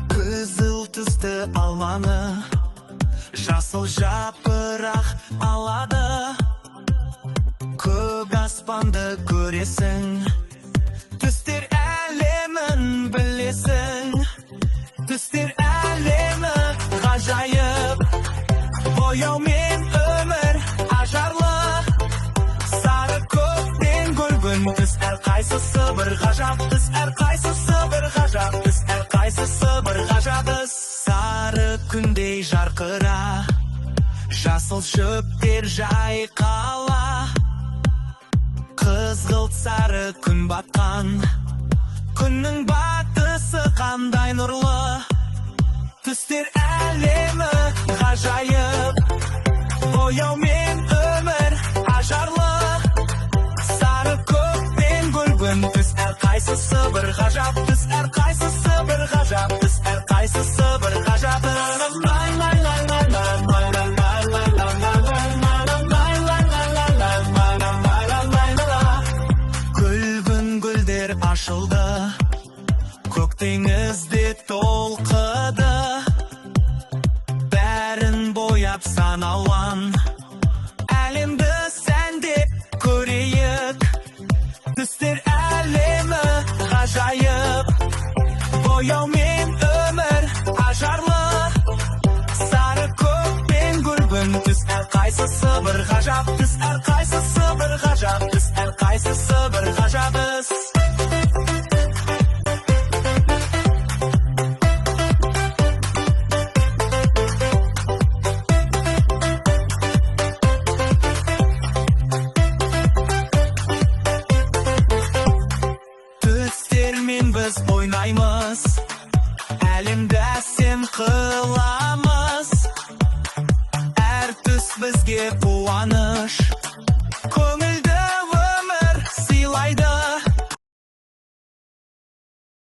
Kızıl tüsті almanı, жасыл жапырақ алады. Көк аспанды көресің, түстер әлемін білесің. Түстер әлемі ғажайып, бояумен өмір ажарлы. Сары көктен гүлгін түс, әрқайсысы бір ғажап түс, әрқайсысы бір ғажап түс, әрқайсысы бір ғажап түс. Сары күндей жарқыра, жасыл шөптер жайқала. Қызғылт сары күн батқан, күннің батысы қандай нұрлы. Түстер әлемі ғажайып, бояумен өмір ажарлы. Сары көктен гүлгін түс, әрқайсысы бір ғажап түс, әрқайсысы бір ғажап түс, әрқайсысы бір ғажап түс. Ашылды, көк теңізде толқыды. Бәрін бояп сан алуан, әлемді сәндеп көрейік. Түстер әлемі ғажайып, бояумен өмір ажарлы. Сары көктен гүлгін түс, әрқайсысы бір ғажап түс, әрқайсысы бір ғажап түс, әрқайсысы бір ғажап түс. Біз ойнаймыз, әлемді әсем қыламыз. Әр түс бізге қуаныш,